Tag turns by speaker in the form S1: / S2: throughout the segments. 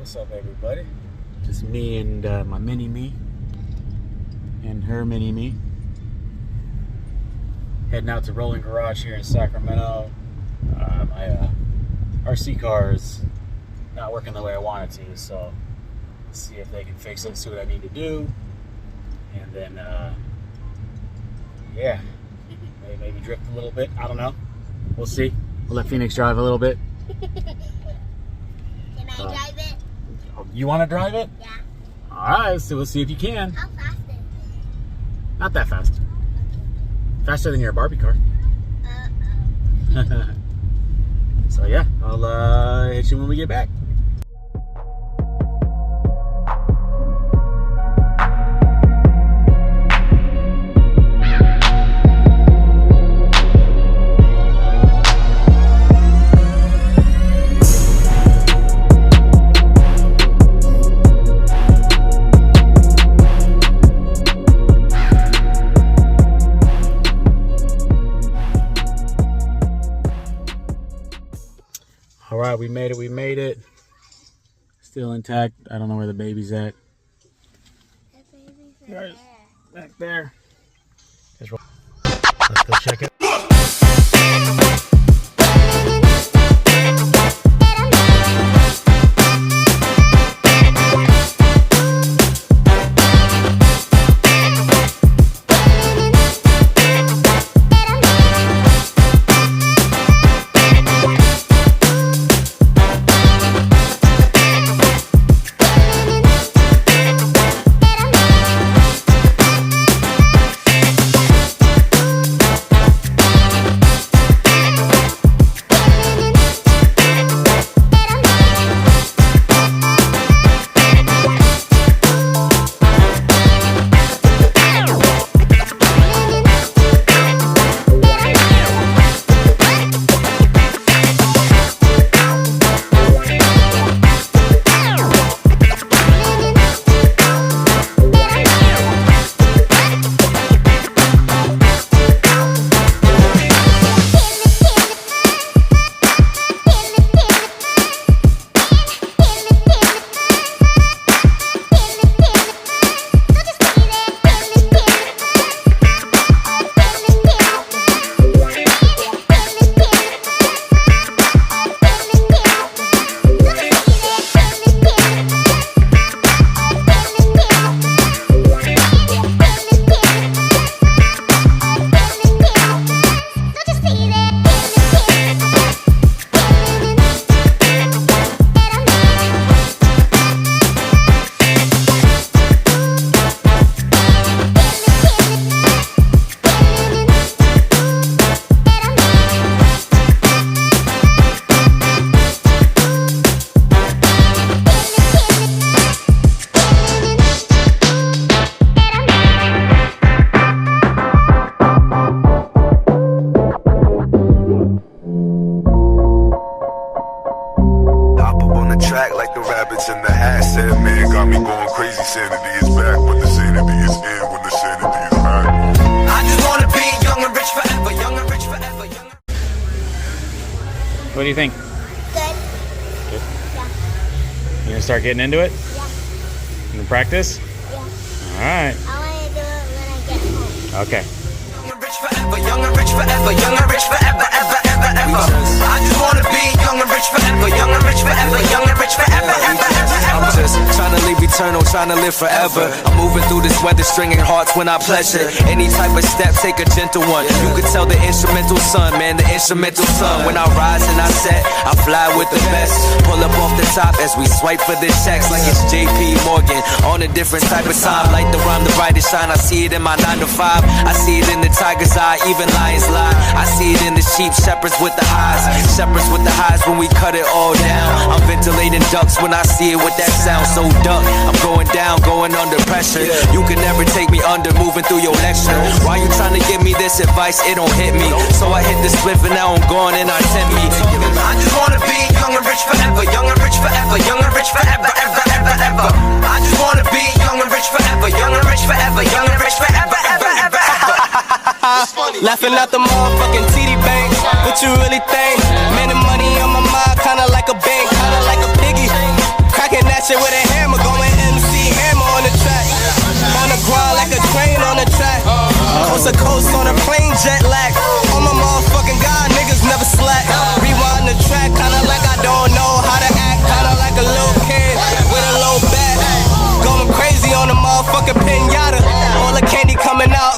S1: What's up, everybody? Just me and my mini-me and her mini-me. Heading out to Rolling Garage here in Sacramento. My RC car is not working the way I want it to, so let's see if they can fix it, see what I need to do. And then, yeah, maybe drift a little bit. I don't know. We'll see. We'll let Phoenix drive a little bit.
S2: Can I drive it?
S1: You want to drive it?
S2: Yeah.
S1: Alright, so we'll see if you can.
S2: How fast is it?
S1: Not that fast. Faster than your Barbie car.
S2: Uh-oh.
S1: So yeah, I'll hit you when we get back. All right, we made it. Still intact. I don't know where the baby's at.
S2: The baby's right there.
S1: Back there. Let's go check it.
S3: Like the rabbits in the hat, said man got me going crazy. Sanity is back, but the sanity is in when the sanity is back.
S4: I just wanna be young and rich forever, young and rich forever, young and...
S1: What do you think?
S2: Good.
S1: Good.
S2: Yeah.
S1: You gonna start getting into it?
S2: Yeah.
S1: You gonna practice?
S2: Yeah.
S1: All right.
S2: I want to do it when I get home.
S1: Okay.
S4: Young and rich forever, young and rich forever, young and rich forever, ever, ever, ever. I just wanna be young and rich forever, young and rich forever, young and rich forever, ever, ever, ever.
S5: I'm just trying to live eternal, trying to live forever. I'm moving through this weather, stringing hearts when I pleasure. Any type of step, take a gentle one. You could tell the instrumental son, man, the instrumental son. When I rise and I set, I fly with the best. Pull up off the top as we swipe for the checks like it's JP Morgan. On a different type of time, like the rhyme, the brightest shine. I see it in my 9 to 5. I see it in the tiger's eye, even lions lie. I see it in the sheep, shepherds with the highs. Shepherds with the highs when we cut it all down. I'm ventilating ducks when I see it with that sound. So duck, I'm going down, going under pressure. You can never take me under, moving through your lecture. Why you trying to give me this advice? It don't hit me. So I hit the spliff and now I'm gone and I tempt me.
S4: I just wanna be young and rich forever, young and rich forever, young and rich forever, ever, ever, ever. I just wanna be young and rich forever, young and rich forever, young and rich forever, ever, ever, ever.
S5: Laughing at the motherfucking TD Bank. What you really think? Man, the money on my mind, kinda like a bank, kinda like a piggy. Cracking that it with a hammer, going MC hammer on the track. On the grind like a train on the track. Coast to coast on a plane, jet lag. On my motherfucking God, niggas never slack. Rewind the track, kinda like I don't know how to act. Kinda like a little kid with a low back. Going crazy on the motherfucking pinata. All the candy coming out.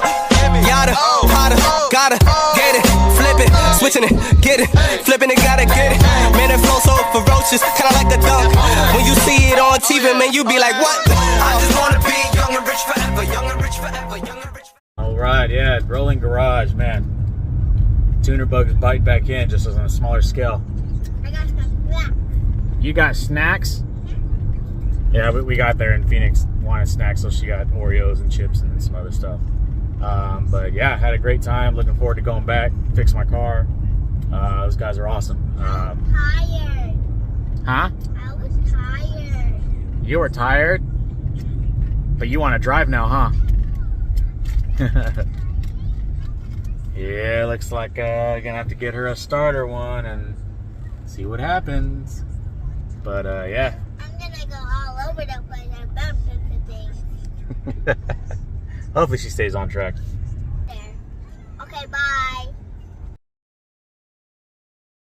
S5: Yada, hotter, gotta get it, flip it, switching it, get it, flipping it, gotta get it. Man, it flow so ferocious, kinda like the dunk. When you see it on TV, man, you be like, what? I just wanna be young and rich forever, young and rich forever, young and rich forever.
S1: All right, yeah, rolling garage, man. Tuner bugs bite back in, just on a smaller scale.
S2: I got some snacks.
S1: You got snacks? Yeah, but we got there and Phoenix wanted snacks, so she got Oreos and chips and some other stuff. But yeah, had a great time. Looking forward to going back, fix my car. Those guys are awesome.
S2: Tired.
S1: Huh?
S2: I was tired.
S1: You were tired? But you want to drive now, huh? Yeah, looks like gonna have to get her a starter one and see what happens. But yeah.
S2: I'm gonna go all over the place and bump into things.
S1: Hopefully she stays on track.